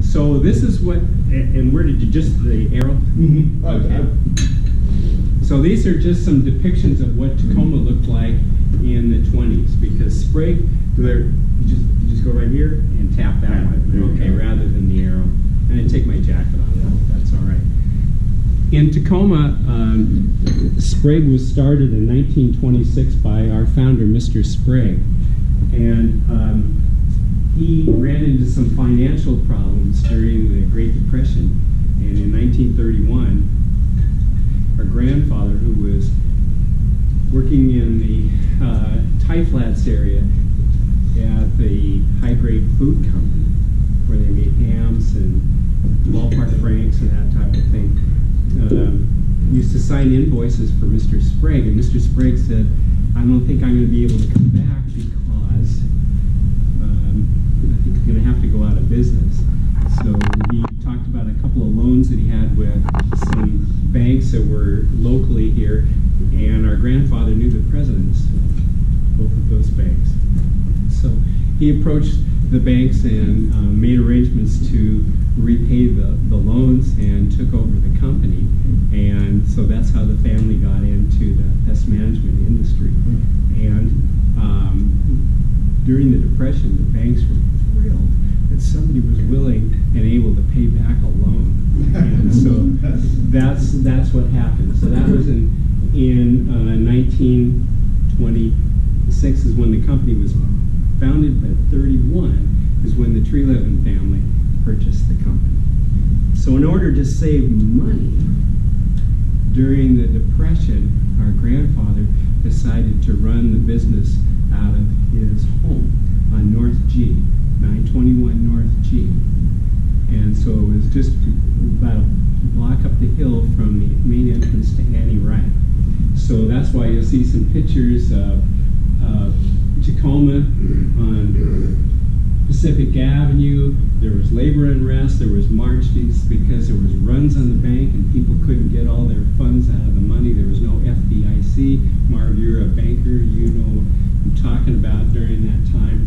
So this is what, and where did you, just the arrow? Mm-hmm. Okay. So these are just some depictions of what Tacoma looked like in the 20s, because Sprague, you just go right here and tap that one, okay, rather than the arrow. And I take my jacket off, that's all right. In Tacoma, Sprague was started in 1926 by our founder, Mr. Sprague. And he ran into some financial problems during the Great Depression. And in 1931, our grandfather, who was working in the Tie Flats area at the High Grade Food Company, where they made hams and ballpark franks and that type of thing, used to sign invoices for Mr. Sprague, and Mr. Sprague said, I don't think I'm going to be able to come back because I think he's going to have to go out of business. So he talked about a couple of loans that he had with some banks that were locally here, and our grandfather knew the presidents of both of those banks. So he approached the banks and made arrangements to repay the loans and took over the company. And so that's how the family got into the pest management industry. And during the Depression, the banks were thrilled that somebody was willing and able to pay back a loan. And so that's what happened. So that was in 1926 is when the company was founded, but 31 is when the Treleven family purchased the company. So in order to save money during the Depression, our grandfather decided to run the business out of his home on North G, 921 North G. And so it was just about a block up the hill from the main entrance to Annie Wright. So that's why you'll see some pictures of Tacoma on Pacific Avenue. There was labor unrest, there was marches because there was runs on the bank and people couldn't get all their funds out of the money. There was no FDIC. Marv, you're a banker, you know what I'm talking about during that time.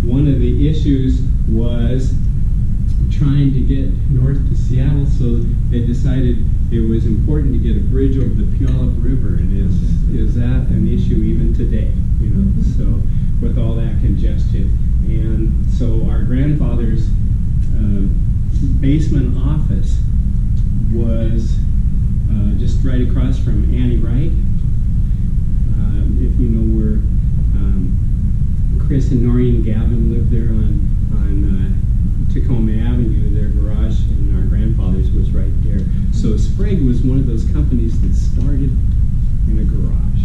One of the issues was trying to get north to Seattle, so they decided it was important to get a bridge over the Puyallup River, and is that an issue even today? You know, so with all that congestion. And so our grandfather's basement office was just right across from Annie Wright. If you know where Chris and Noreen Gavin lived there on Tacoma Avenue, their garage and our grandfather's was right there. So Sprague was one of those companies that started in a garage.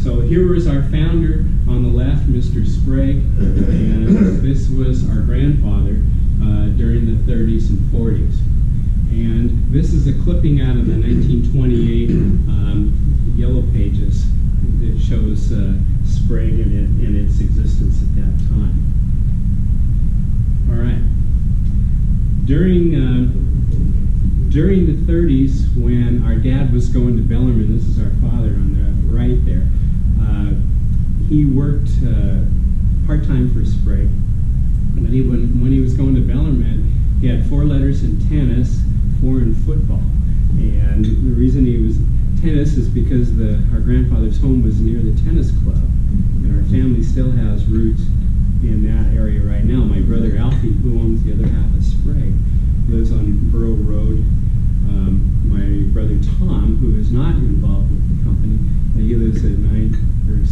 So here was our founder on the left, Mr. Sprague, and this was our grandfather during the 30s and 40s. And this is a clipping out of the 1928 Yellow Pages that shows Sprague and its existence at that time. All right. During the 30s, when our dad was going to Bellarmine, this is our father on the right there, he worked part-time for Sprague. But when he was going to Bellarmine, he had 4 letters in tennis, 4 in football. And the reason he was tennis is because our grandfather's home was near the tennis club. And our family still has roots in that area right now. My brother Alfie, who owns the other half of Sprague, lives on Borough Road. My brother Tom, who is not involved with the company, he lives at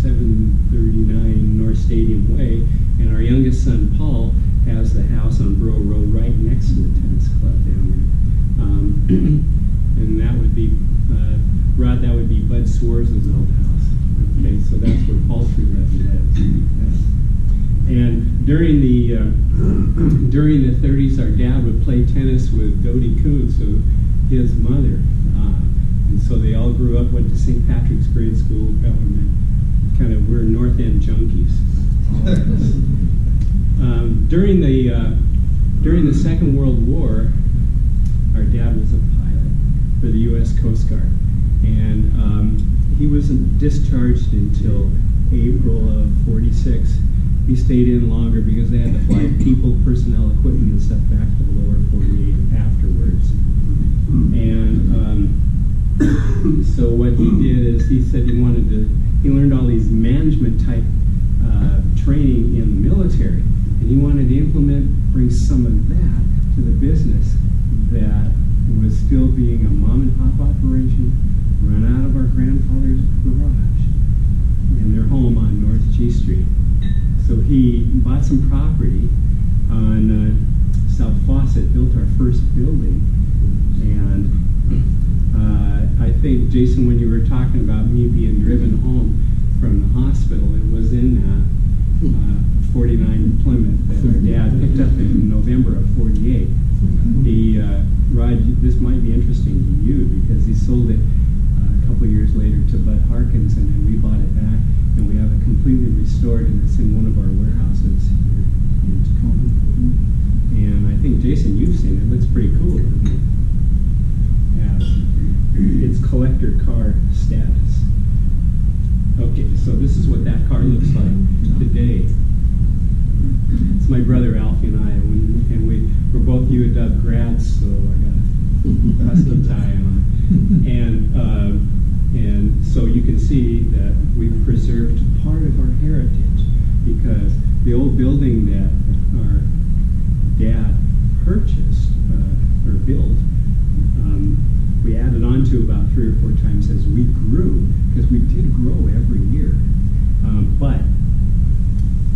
739 North Stadium Way, and our youngest son Paul has the house on Borough Road right next to the tennis club down there. And that would be Rod. That would be Bud Swarz's old house. Okay, so that's where Paul Treleven lives. And during the 30s, our dad would play tennis with Dodie Kuhn, so his mother. And so they all grew up, went to St. Patrick's Grade School, Bellarmine. We're North End junkies. During the Second World War, our dad was a pilot for the U.S. Coast Guard, and he wasn't discharged until April of '46. He stayed in longer because they had to fly people, personnel, equipment, and stuff back to the lower 48 afterwards. And so what he did is he said he learned all these management type training in the military, and he wanted to bring some of that to the business that was still being a mom and pop operation run out of our grandfather's garage in their home on North G Street. So he bought some property on South Fawcett, built our first building, and I think, Jason, when you were talking about me being driven home from the hospital, it was in that 49 Plymouth that our dad picked up in November of '48. Rod, this might be interesting to you because he sold it a couple years later to Bud Harkins, and then we bought it back, and we have it completely restored, and it's in one of our warehouses here in Tacoma. And I think, Jason, you've seen it. It looks pretty cool, doesn't it? Yeah. It's collector car status. Okay, so this is what that car looks like today. It's my brother Alfie and I, and we're both UW grads, so I got a husky tie on. And so you can see that we've preserved part of our heritage, because the old building that our dad purchased or built, we added on to about 3 or 4 times as we grew, because we did grow every year. But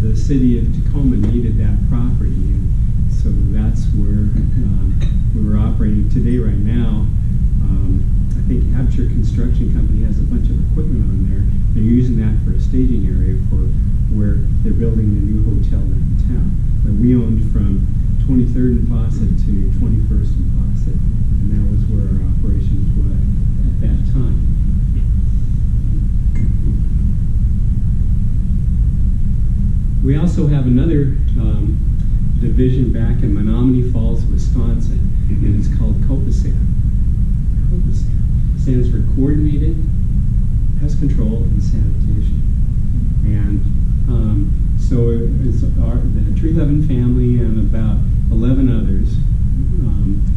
the city of Tacoma needed that property, and so that's where we were operating today. Right now, I think Abcher Construction Company has a bunch of equipment on there. They're using that for a staging area for where they're building the new hotel downtown. But we owned from 23rd and Fawcett to 21st and Fawcett, and that was where our operations were at that time. We also have another division back in Menominee Falls, Wisconsin, and it's called COPASAN. COPASAN stands for Coordinated Pest Control and Sanitation. And so it's the Treleven family and about 11 others.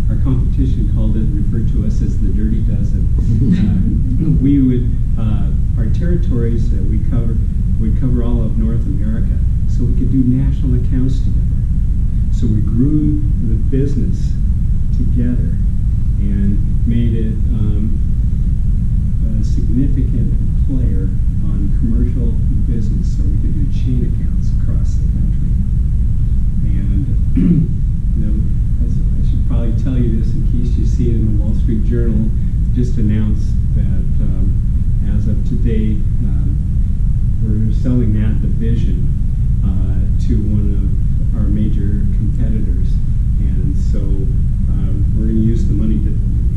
Our competition referred to us as the Dirty Dozen. We would, our territories that we cover would cover all of North America, so we could do national accounts together. So we grew the business together and made it a significant player on commercial business, so we could do chain accounts across the country. And I should probably tell you this in case you see it in the Wall Street Journal, just announced that as of today, we're selling that division to one of our major competitors, and so we're going to use the money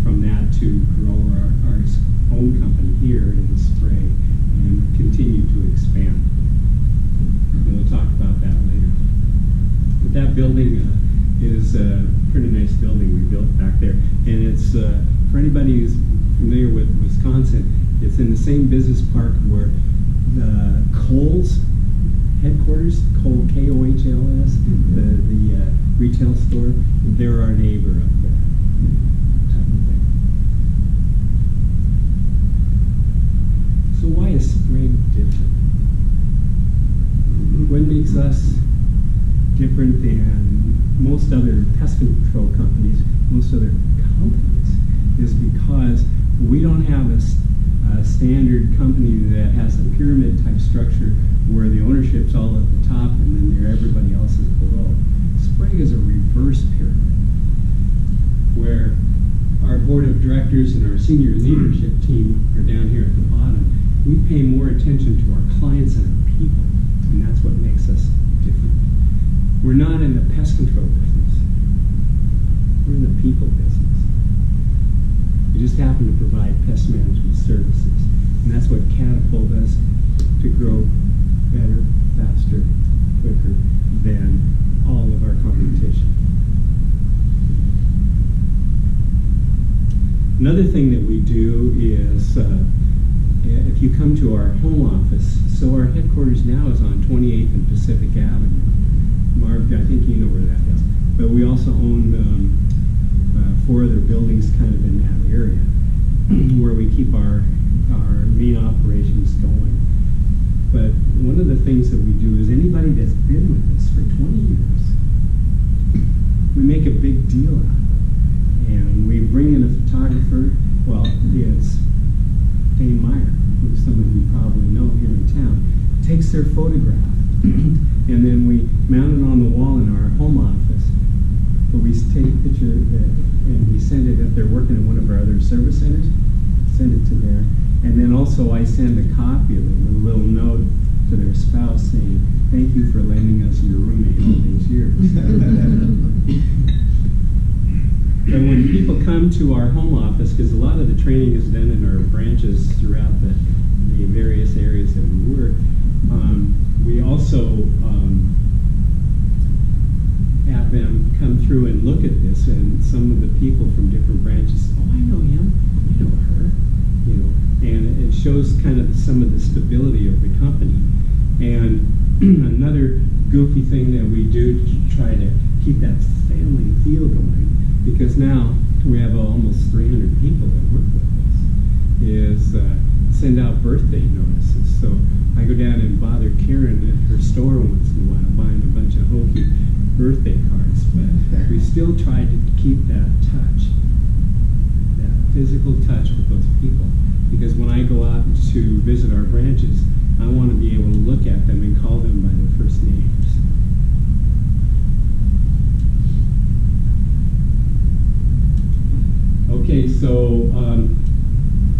from that to grow our own company here in Sprague and continue to expand. And we'll talk about that later. But that building is a pretty nice building we built back there, and it's for anybody who's familiar with Wisconsin, it's in the same business park where Kohl's headquarters, Kohl, K-O-H-L-S, the retail store, they're our neighbor up there. Type of thing. So why is Sprague different? What makes us different than most other pest control companies, most other companies, is because we don't have a standard company that has a pyramid type structure where the ownership's all at the top and then everybody else is below. Sprague is a reverse pyramid, where our board of directors and our senior leadership team are down here at the bottom. We pay more attention to our clients and our people, and that's what makes us different. We're not in the pest control business. We're in the people business. We just happen to provide pest management services, and that's what catapulted us to grow better, faster, quicker than all of our competition. Another thing that we do is if you come to our home office, so our headquarters now is on 28th and Pacific Avenue. Marv, I think you know where that is. But we also own 4 other buildings kind of in that area where we keep our main operations going. But one of the things that we do is anybody that's been with us for 20 years, we make a big deal out of it. And we bring in a photographer. Well, it's Dane Meyer, who some of you probably know here in town, takes their photograph. And then we mount it on the wall in our home office. But we take a picture and we send it if they're working in one of our other service centers, send it to there. And then also I send a copy of it with a little note to their spouse saying, thank you for lending us your roommate all these years. But when people come to our home office, because a lot of the training is done in our branches throughout the various areas that we work, we also have them come through and look at this, and some of the people from different branches, oh, I know him, I know her, you know, and it shows kind of some of the stability of the company. And another goofy thing that we do to try to keep that family feel going, because now we have almost 300 people that work with us, is send out birthday notices. So I go down and bother Karen at her store once in a while buying a bunch of hokey birthday cards, but we still try to keep that touch, that physical touch with those people, because when I go out to visit our branches, I want to be able to look at them and call them by their first names. Okay, so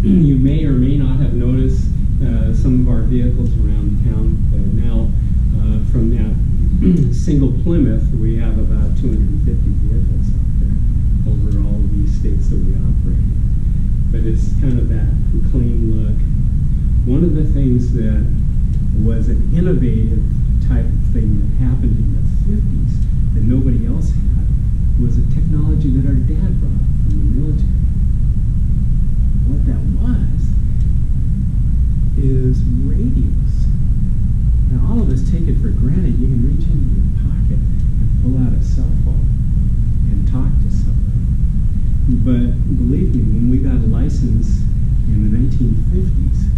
you may or may not have noticed some of our vehicles around town, but now from that single Plymouth, we have about 250 vehicles out there over all of these states that we operate in. But it's kind of that clean look. One of the things that was an innovative type of thing that happened in the 50s that nobody else had was a technology that our dad brought from the military. What that was is radios. Now all of us take it for granted. You can reach into your pocket and pull out a cell phone and talk to somebody. But believe me, when we got a license in the 1950s,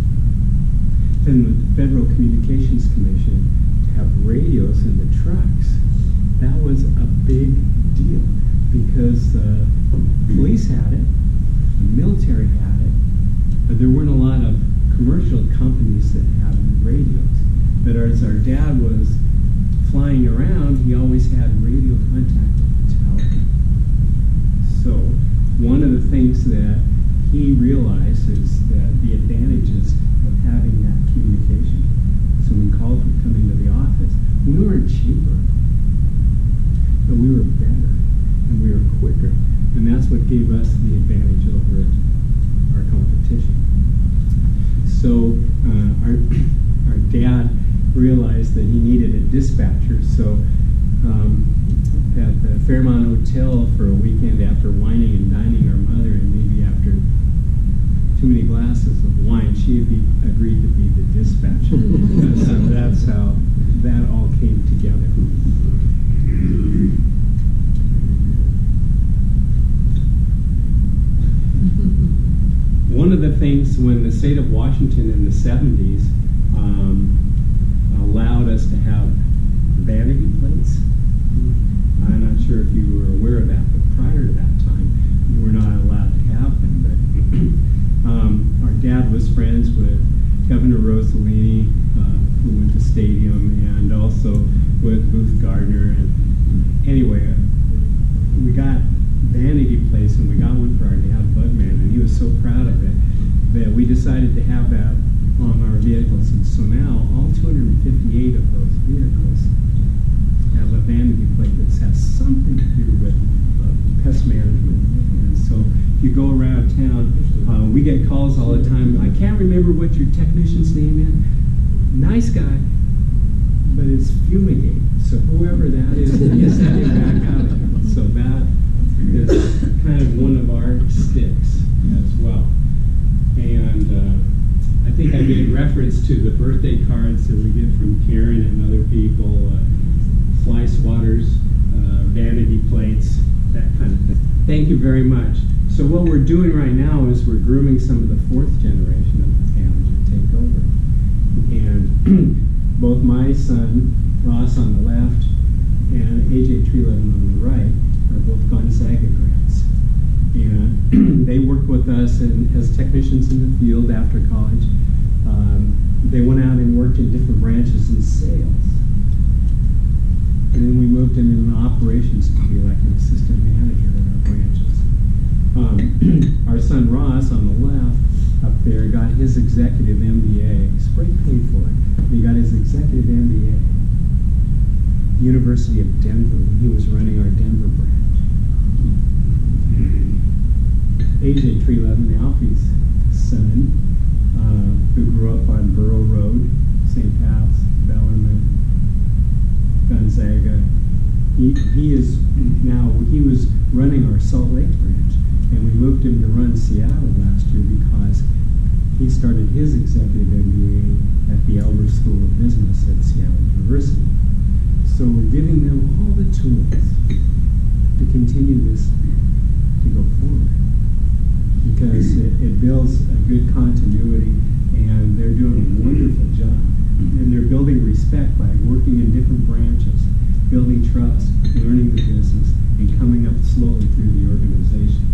then the Federal Communications Commission to have radios in the trucks, that was a big deal because the police had it, the military had it, but there weren't a lot of commercial companies that had radios. But as our dad was flying around, he always had radio contact with the tower. So one of the things that he realized is that the advantages of having that communication. So when calls would come into the office, we weren't cheaper, but we were better and we were quicker. And that's what gave us the advantage over our competition. So our dad realized that he needed a dispatcher. So at the Fairmont Hotel for a weekend, after wining and dining our mother, and maybe after too many glasses of wine, she agreed to be the dispatcher. So that's how that all came together. One of the things when the state of Washington in the 70s allowed us to have vanity plates, I'm not sure if you were aware of that, but prior to that time, you were not allowed to have them. But our dad was friends with Governor Rossellini, who went to Stadium, and also with Booth Gardner. And anyway, we got vanity plates, and we got one for our dad, Bugman, and he was so proud of it that we decided to have that on our vehicles. And so now all 258 of those vehicles have a vanity plate that has something to do with pest management. And so if you go around town, we get calls all the time. I can't remember what your technician's name is. Nice guy, but it's fumigate. So whoever that is, you send him back out again. So that is kind of one of our sticks as well. And I think to the birthday cards that we get from Karen and other people, fly swatters, vanity plates, that kind of thing. Thank you very much. So what we're doing right now is we're grooming some of the fourth generation of the family to take over. And both my son, Ross on the left, and AJ Treleven on the right are both Gonzaga grads. And they worked with us as technicians in the field after college. They went out and worked in different branches in sales. And then we moved them in operations to be like an assistant manager at our branches. Our son Ross on the left up there got his executive MBA. Sprague paid for it. He got his executive MBA. University of Denver when he was running our Denver branch. AJ Treleven, Alfie's son, who grew up on Burrow Road, St. Pat's, Bellarmine, Gonzaga. He was running our Salt Lake branch, and we moved him to run Seattle last year because he started his executive MBA at the Elmer School of Business at Seattle University. So we're giving them all the tools to continue this to go forward, because it builds a good continuity, and they're doing a wonderful job. And they're building respect by working in different branches, building trust, learning the business, and coming up slowly through the organization.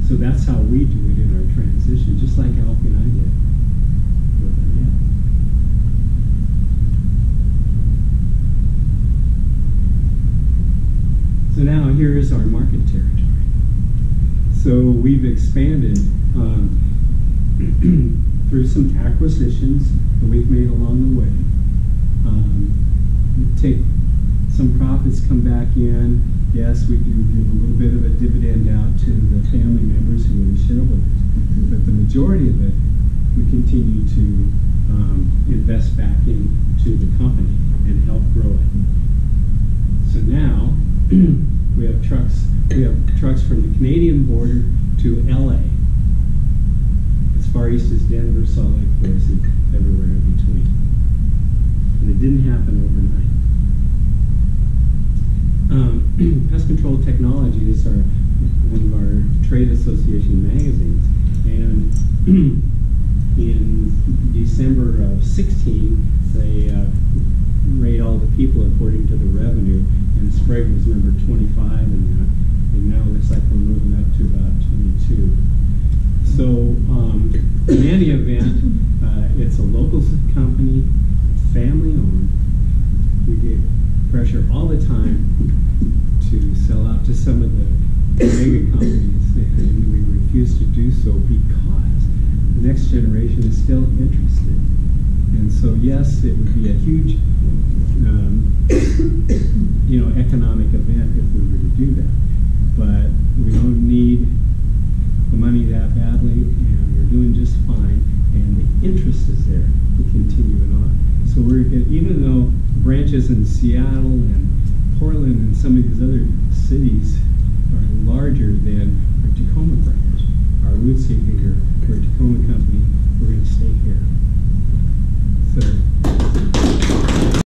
So that's how we do it in our transition, just like Alfie and I did with our dad. So now here is our market territory. So we've expanded through some acquisitions that we've made along the way. Take some profits, come back in. Yes, we do give a little bit of a dividend out to the family members who are the shareholders, but the majority of it we continue to invest back into the company and help grow it. So now we have trucks. We have trucks from the Canadian border to LA, as far east as Denver, Salt Lake, Boise, everywhere in between. And it didn't happen overnight. Pest Control Technology is one of our trade association magazines, and in December of 16, they rate all the people according to the revenue, and Sprague was number 25 in that, and now it looks like we're moving up to about 22. So in any event, it's a local company, family owned. We get pressure all the time to sell out to some of the mega companies, and we refuse to do so because the next generation is still interested. And so yes, it would be a huge economic event if we were to do that, but we don't need the money that badly, and we're doing just fine, and the interest is there to continue it on. So even though branches in Seattle and Portland and some of these other cities are larger than our Tacoma branch, our roots are here. We're a Tacoma company. We're going to stay here. So